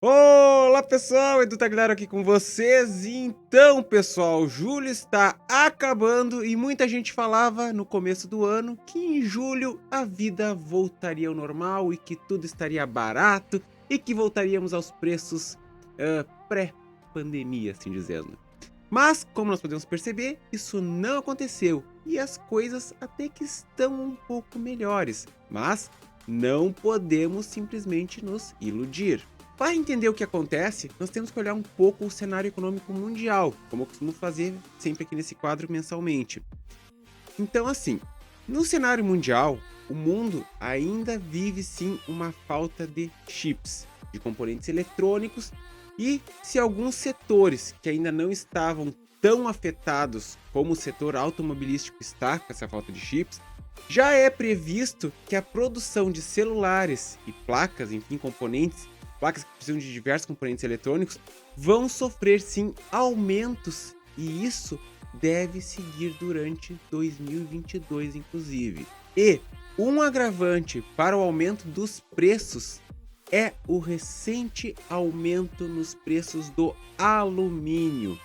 Olá pessoal, Edu Tagliaro aqui com vocês. Então, pessoal, julho está acabando e muita gente falava no começo do ano que em julho a vida voltaria ao normal e que tudo estaria barato e que voltaríamos aos preços pré-pandemia, assim dizendo. Mas, como nós podemos perceber, isso não aconteceu e as coisas até que estão um pouco melhores, mas não podemos simplesmente nos iludir. Para entender o que acontece, nós temos que olhar um pouco o cenário econômico mundial, como eu costumo fazer sempre aqui nesse quadro mensalmente. Então, assim, no cenário mundial, o mundo ainda vive sim uma falta de chips, de componentes eletrônicos, e se alguns setores que ainda não estavam tão afetados como o setor automobilístico está com essa falta de chips, já é previsto que a produção de celulares e placas, enfim, componentes, placas que precisam de diversos componentes eletrônicos, vão sofrer sim aumentos, e isso deve seguir durante 2022, inclusive. E um agravante para o aumento dos preços é o recente aumento nos preços do alumínio,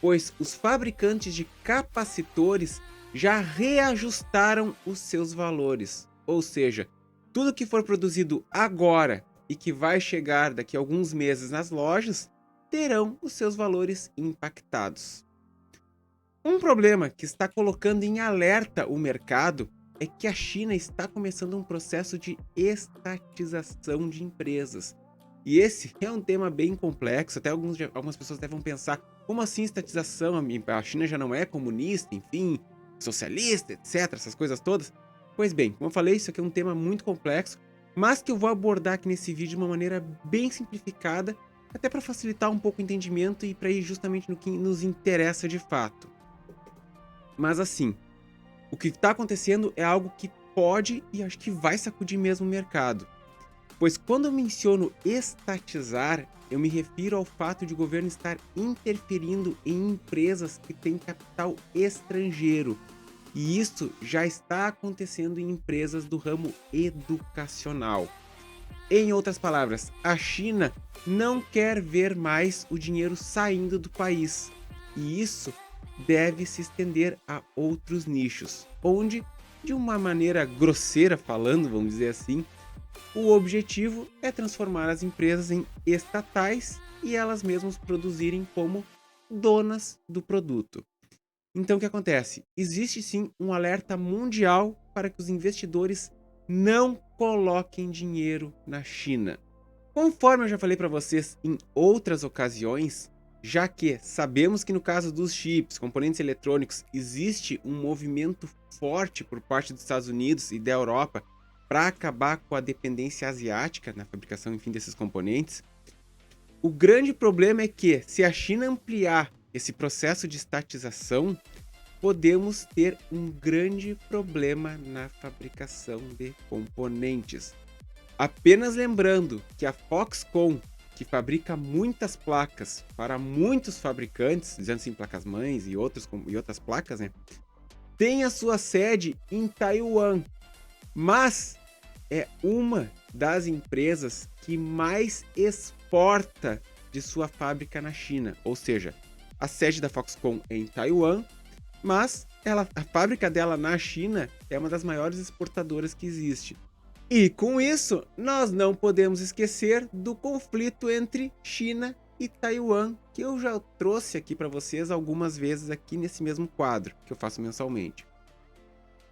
pois os fabricantes de capacitores já reajustaram os seus valores. Ou seja, tudo que for produzido agora e que vai chegar daqui a alguns meses nas lojas terão os seus valores impactados. Um problema que está colocando em alerta o mercado é que a China está começando um processo de estatização de empresas. E esse é um tema bem complexo, até algumas pessoas devem pensar, como assim estatização? A China já não é comunista, enfim, socialista, etc, essas coisas todas? Pois bem, como eu falei, isso aqui é um tema muito complexo, mas que eu vou abordar aqui nesse vídeo de uma maneira bem simplificada, até para facilitar um pouco o entendimento e para ir justamente no que nos interessa de fato. Mas assim, o que está acontecendo é algo que pode e acho que vai sacudir mesmo o mercado. Pois quando eu menciono estatizar, eu me refiro ao fato de o governo estar interferindo em empresas que têm capital estrangeiro. E isso já está acontecendo em empresas do ramo educacional. Em outras palavras, a China não quer ver mais o dinheiro saindo do país. E isso deve se estender a outros nichos, onde, de uma maneira grosseira falando, vamos dizer assim, o objetivo é transformar as empresas em estatais e elas mesmas produzirem como donas do produto. Então o que acontece? Existe sim um alerta mundial para que os investidores não coloquem dinheiro na China. Conforme eu já falei para vocês em outras ocasiões, já que sabemos que no caso dos chips, componentes eletrônicos, existe um movimento forte por parte dos Estados Unidos e da Europa para acabar com a dependência asiática na fabricação, enfim, desses componentes. O grande problema é que, se a China ampliar esse processo de estatização, podemos ter um grande problema na fabricação de componentes. Apenas lembrando que a Foxconn, que fabrica muitas placas para muitos fabricantes, dizendo assim, placas-mães e outras placas, né, tem a sua sede em Taiwan, mas é uma das empresas que mais exporta de sua fábrica na China. Ou seja, a sede da Foxconn é em Taiwan, mas a fábrica dela na China é uma das maiores exportadoras que existe. E com isso, nós não podemos esquecer do conflito entre China e Taiwan, que eu já trouxe aqui para vocês algumas vezes aqui nesse mesmo quadro, que eu faço mensalmente.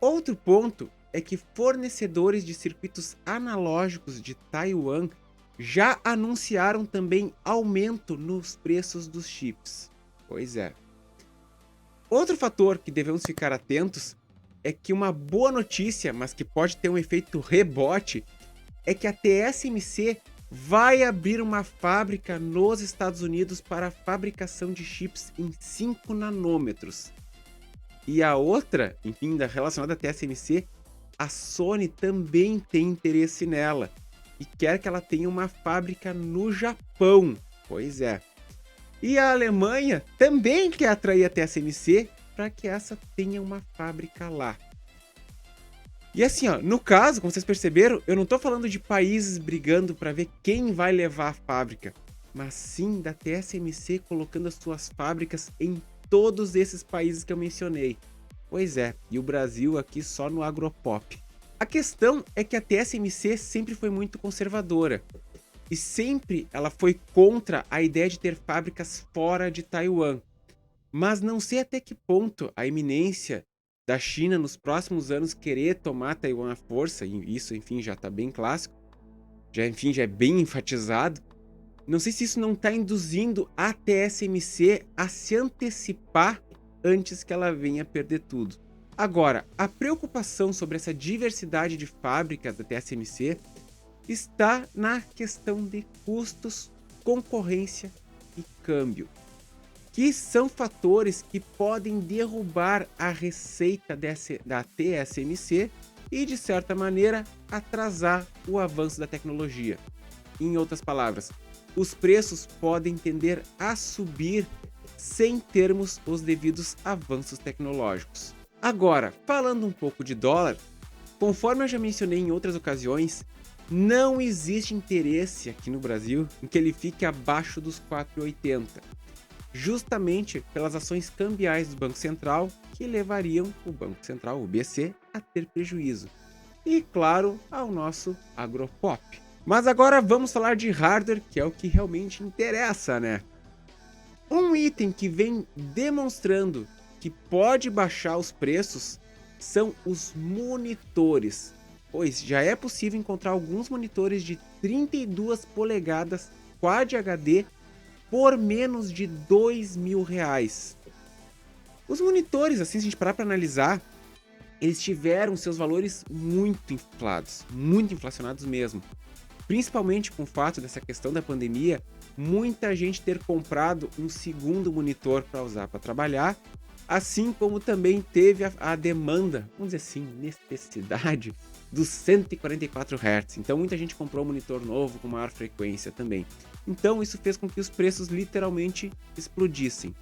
Outro ponto é que fornecedores de circuitos analógicos de Taiwan já anunciaram também aumento nos preços dos chips. Pois é. Outro fator que devemos ficar atentos é que uma boa notícia, mas que pode ter um efeito rebote, é que a TSMC vai abrir uma fábrica nos Estados Unidos para a fabricação de chips em 5 nanômetros. E a outra, enfim, relacionada à TSMC, a Sony também tem interesse nela e quer que ela tenha uma fábrica no Japão. Pois é. E a Alemanha também quer atrair a TSMC para que essa tenha uma fábrica lá. E assim, ó, no caso, como vocês perceberam, eu não tô falando de países brigando para ver quem vai levar a fábrica, mas sim da TSMC colocando as suas fábricas em todos esses países que eu mencionei. Pois é, e o Brasil aqui só no agropop. A questão é que a TSMC sempre foi muito conservadora e sempre ela foi contra a ideia de ter fábricas fora de Taiwan. Mas não sei até que ponto a iminência da China nos próximos anos querer tomar Taiwan à força, e isso, enfim, já está bem clássico, já, enfim, já é bem enfatizado. Não sei se isso não está induzindo a TSMC a se antecipar antes que ela venha a perder tudo. Agora, a preocupação sobre essa diversidade de fábricas da TSMC está na questão de custos, concorrência e câmbio, que são fatores que podem derrubar a receita da TSMC e, de certa maneira, atrasar o avanço da tecnologia. Em outras palavras, os preços podem tender a subir sem termos os devidos avanços tecnológicos. Agora, falando um pouco de dólar, conforme eu já mencionei em outras ocasiões, não existe interesse aqui no Brasil em que ele fique abaixo dos 4,80, justamente pelas ações cambiais do Banco Central que levariam o Banco Central, o BC, a ter prejuízo. E, claro, ao nosso agropop. Mas agora vamos falar de hardware, que é o que realmente interessa, né? Um item que vem demonstrando que pode baixar os preços são os monitores, pois já é possível encontrar alguns monitores de 32 polegadas Quad HD por menos de R$ 2.000. Os monitores, assim, se a gente parar para analisar, eles tiveram seus valores muito inflados, muito inflacionados mesmo. Principalmente com o fato dessa questão da pandemia, muita gente ter comprado um segundo monitor para usar para trabalhar, assim como também teve a demanda, vamos dizer assim, necessidade dos 144 Hz. Então muita gente comprou um monitor novo com maior frequência também. Então isso fez com que os preços literalmente explodissem.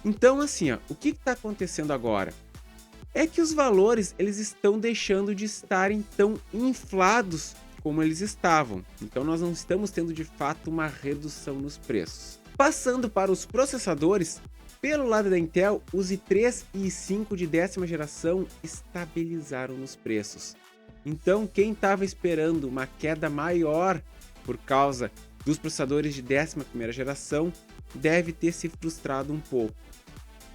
Então assim, ó, o que está acontecendo agora? É que os valores eles estão deixando de estarem tão inflados como eles estavam. Então nós não estamos tendo de fato uma redução nos preços. Passando para os processadores, pelo lado da Intel, os i3 e i5 de 10ª geração estabilizaram nos preços. Então quem estava esperando uma queda maior por causa dos processadores de 11ª geração deve ter se frustrado um pouco.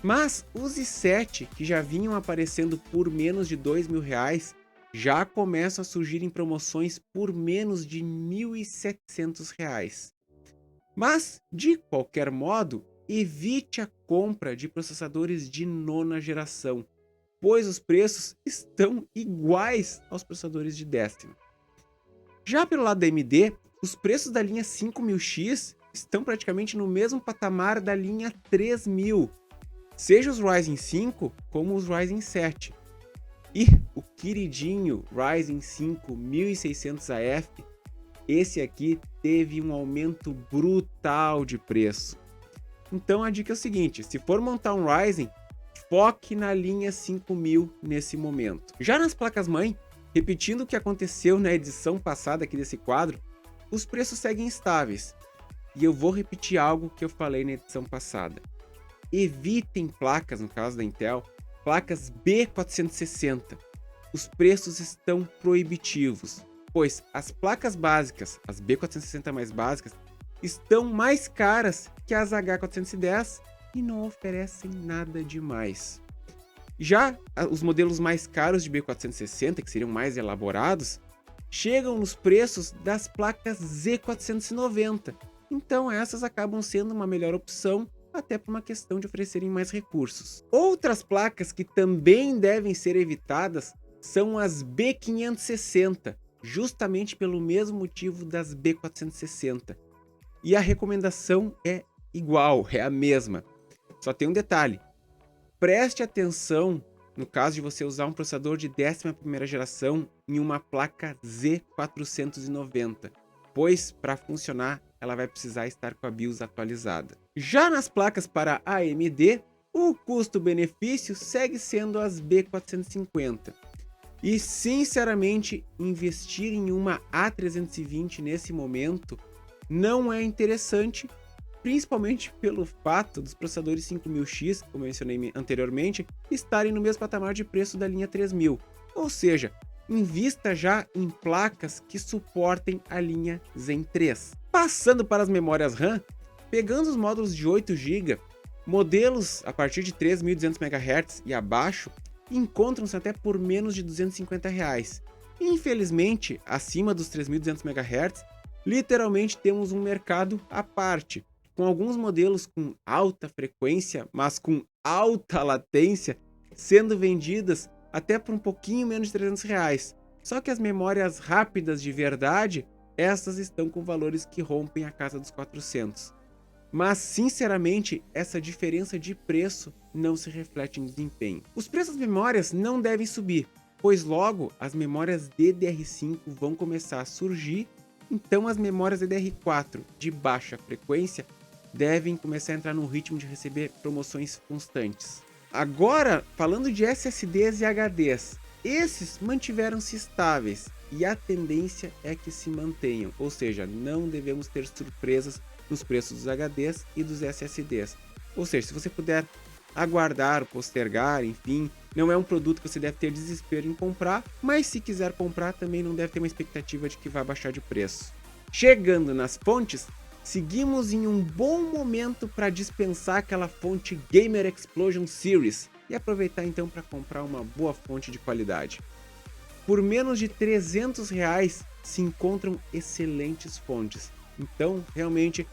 Mas os i7, que já vinham aparecendo por menos de R$ 2.000, já começam a surgir em promoções por menos de R$ 1.700. Mas, de qualquer modo, evite a compra de processadores de 9ª geração, pois os preços estão iguais aos processadores de 10ª. Já pelo lado da AMD, os preços da linha 5000X estão praticamente no mesmo patamar da linha 3000, seja os Ryzen 5 como os Ryzen 7. E o queridinho Ryzen 5 1600AF, esse aqui teve um aumento brutal de preço. Então a dica é o seguinte, se for montar um Ryzen, foque na linha 5000 nesse momento. Já nas placas-mãe, repetindo o que aconteceu na edição passada aqui desse quadro, os preços seguem estáveis. E eu vou repetir algo que eu falei na edição passada. Evitem placas, no caso da Intel, placas B460. Os preços estão proibitivos, pois as placas básicas, as B460 mais básicas, estão mais caras que as H410 e não oferecem nada demais. Já os modelos mais caros de B460, que seriam mais elaborados, chegam nos preços das placas Z490. Então essas acabam sendo uma melhor opção, até por uma questão de oferecerem mais recursos. Outras placas que também devem ser evitadas são as B560, justamente pelo mesmo motivo das B460. E a recomendação é igual, é a mesma. Só tem um detalhe. Preste atenção no caso de você usar um processador de 11ª geração em uma placa Z490, pois para funcionar ela vai precisar estar com a BIOS atualizada. Já nas placas para AMD, o custo-benefício segue sendo as B450. E sinceramente, investir em uma A320 nesse momento não é interessante, principalmente pelo fato dos processadores 5000X, como eu mencionei anteriormente, estarem no mesmo patamar de preço da linha 3000. Ou seja, invista já em placas que suportem a linha Zen 3. Passando para as memórias RAM, pegando os módulos de 8 GB, modelos a partir de 3.200 MHz e abaixo encontram-se até por menos de R$250. Infelizmente, acima dos 3.200 MHz, literalmente temos um mercado à parte, com alguns modelos com alta frequência, mas com alta latência, sendo vendidas até por um pouquinho menos de R$300. Só que as memórias rápidas de verdade, essas estão com valores que rompem a casa dos 400. Mas, sinceramente, essa diferença de preço não se reflete em desempenho. Os preços das memórias não devem subir, pois logo as memórias DDR5 vão começar a surgir, então as memórias DDR4 de baixa frequência devem começar a entrar no ritmo de receber promoções constantes. Agora, falando de SSDs e HDs, esses mantiveram-se estáveis e a tendência é que se mantenham, ou seja, não devemos ter surpresas nos preços dos HDs e dos SSDs. Ou seja, se você puder aguardar, postergar, enfim, não é um produto que você deve ter desespero em comprar, mas se quiser comprar também não deve ter uma expectativa de que vai baixar de preço. Chegando nas fontes, seguimos em um bom momento para dispensar aquela fonte Gamer Explosion Series e aproveitar então para comprar uma boa fonte de qualidade. Por menos de R$300 se encontram excelentes fontes. Então, realmente,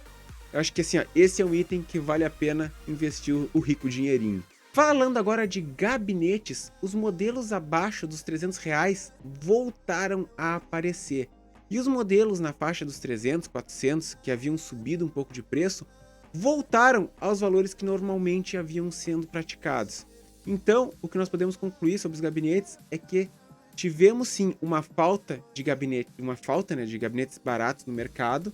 eu acho que assim, ó, esse é um item que vale a pena investir o rico dinheirinho. Falando agora de gabinetes, os modelos abaixo dos R$300 voltaram a aparecer. E os modelos na faixa dos 300, 400, que haviam subido um pouco de preço, voltaram aos valores que normalmente haviam sendo praticados. Então, o que nós podemos concluir sobre os gabinetes é que tivemos sim uma falta de gabinetes baratos no mercado,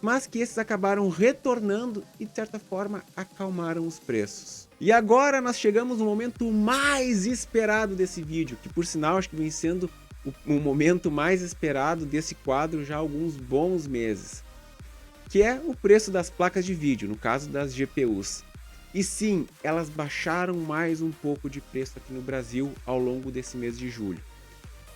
mas que esses acabaram retornando e de certa forma acalmaram os preços. E agora nós chegamos no momento mais esperado desse vídeo, que por sinal acho que vem sendo o momento mais esperado desse quadro já há alguns bons meses, que é o preço das placas de vídeo, no caso das GPUs. E sim, elas baixaram mais um pouco de preço aqui no Brasil ao longo desse mês de julho.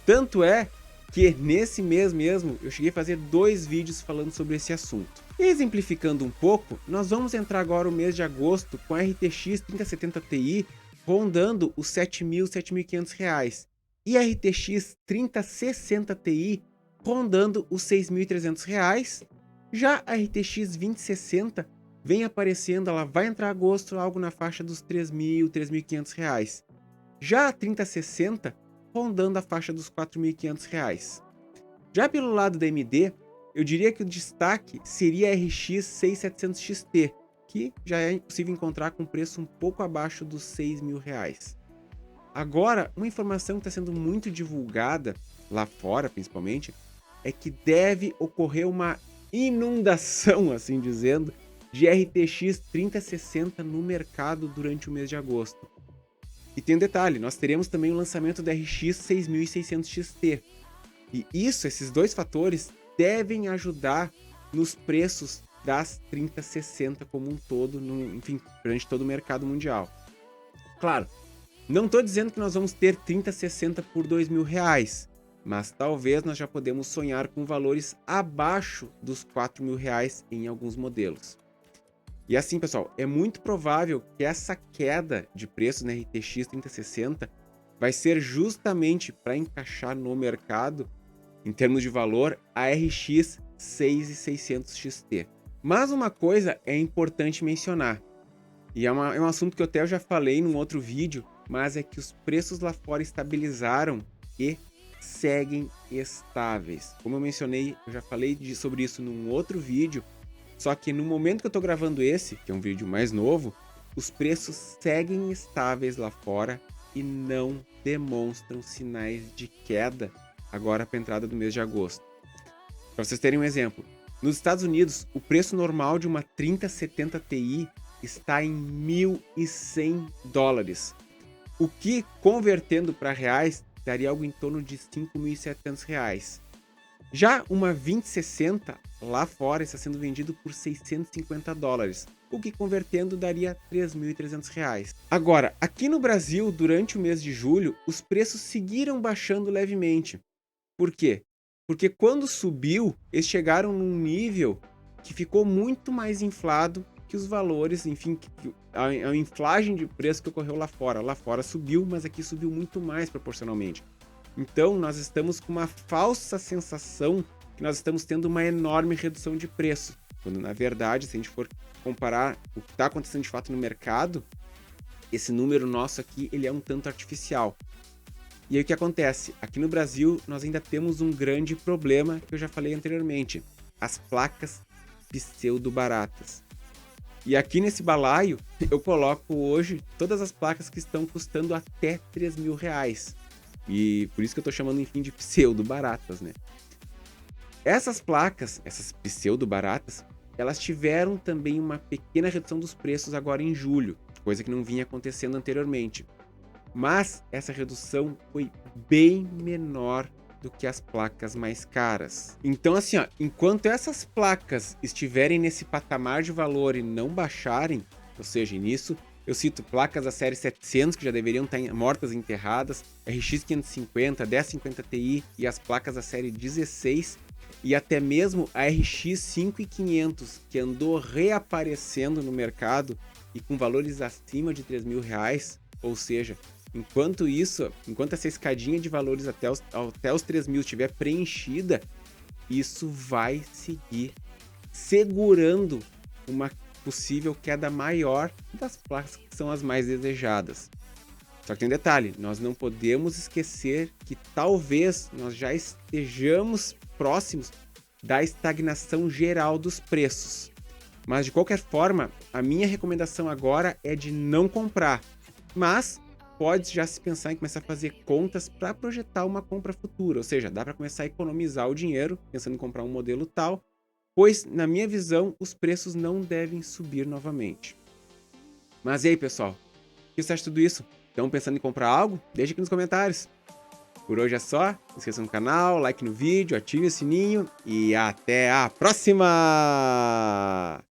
Tanto é que nesse mês mesmo eu cheguei a fazer 2 vídeos falando sobre esse assunto. Exemplificando um pouco, nós vamos entrar agora o mês de agosto com a RTX 3070 Ti rondando os R$7.000, R$7.500 e a RTX 3060 Ti rondando os R$6.300. Já a RTX 2060 vem aparecendo, ela vai entrar agosto algo na faixa dos R$3.000, R$3.500. Já a 3060 rondando a faixa dos R$4.500. Já pelo lado da AMD, eu diria que o destaque seria a RX 6700 XT, que já é possível encontrar com preço um pouco abaixo dos R$6.000. Agora, uma informação que está sendo muito divulgada, lá fora principalmente, é que deve ocorrer uma inundação, assim dizendo, de RTX 3060 no mercado durante o mês de agosto. E tem um detalhe, nós teremos também o lançamento da RX 6600 XT. E esses dois fatores devem ajudar nos preços das 3060 como um todo, enfim, durante todo o mercado mundial. Claro, não estou dizendo que nós vamos ter 3060 por R$2.000, mas talvez nós já podemos sonhar com valores abaixo dos R$4.000 em alguns modelos. E assim, pessoal, é muito provável que essa queda de preço na RTX 3060 vai ser justamente para encaixar no mercado, em termos de valor, a RX 6600 XT. Mas uma coisa é importante mencionar, e é um assunto que eu até já falei num outro vídeo, mas é que os preços lá fora estabilizaram e seguem estáveis. Como eu mencionei, eu já falei sobre isso num outro vídeo, só que no momento que eu tô gravando esse, que é um vídeo mais novo, os preços seguem estáveis lá fora e não demonstram sinais de queda agora para a entrada do mês de agosto. Para vocês terem um exemplo, nos Estados Unidos, o preço normal de uma 3070 Ti está em $1.100, o que, convertendo para reais, daria algo em torno de R$ 5.700. Já uma 2060 lá fora está sendo vendido por $650, o que convertendo daria R$ 3.300. Agora, aqui no Brasil, durante o mês de julho, os preços seguiram baixando levemente. Por quê? Porque quando subiu, eles chegaram num nível que ficou muito mais inflado que os valores, enfim, a inflagem de preço que ocorreu lá fora. Lá fora subiu, mas aqui subiu muito mais proporcionalmente. Então, nós estamos com uma falsa sensação que nós estamos tendo uma enorme redução de preço, quando na verdade, se a gente for comparar o que está acontecendo de fato no mercado, esse número nosso aqui, ele é um tanto artificial. E aí o que acontece? Aqui no Brasil, nós ainda temos um grande problema que eu já falei anteriormente, as placas pseudo-baratas. E aqui nesse balaio, eu coloco hoje todas as placas que estão custando até R$ 3.000. E por isso que eu tô chamando, enfim, de pseudo-baratas, né? Essas placas, essas pseudo-baratas, elas tiveram também uma pequena redução dos preços agora em julho, coisa que não vinha acontecendo anteriormente. Mas essa redução foi bem menor do que as placas mais caras. Então, assim, ó, enquanto essas placas estiverem nesse patamar de valor e não baixarem, ou seja, nisso, eu cito placas da série 700 que já deveriam estar mortas e enterradas, RX 550, 1050 Ti e as placas da série 16 e até mesmo a RX 5500 que andou reaparecendo no mercado e com valores acima de R$ 3.000, ou seja, enquanto essa escadinha de valores até os 3.000 estiver preenchida, isso vai seguir segurando uma possível queda maior das placas que são as mais desejadas. Só que tem um detalhe, nós não podemos esquecer que talvez nós já estejamos próximos da estagnação geral dos preços. Mas de qualquer forma, a minha recomendação agora é de não comprar, mas pode já se pensar em começar a fazer contas para projetar uma compra futura, ou seja, dá para começar a economizar o dinheiro pensando em comprar um modelo tal, pois, na minha visão, os preços não devem subir novamente. Mas e aí, pessoal? O que você acha de tudo isso? Estão pensando em comprar algo? Deixa aqui nos comentários. Por hoje é só. Se inscreva no canal, like no vídeo, ative o sininho e até a próxima!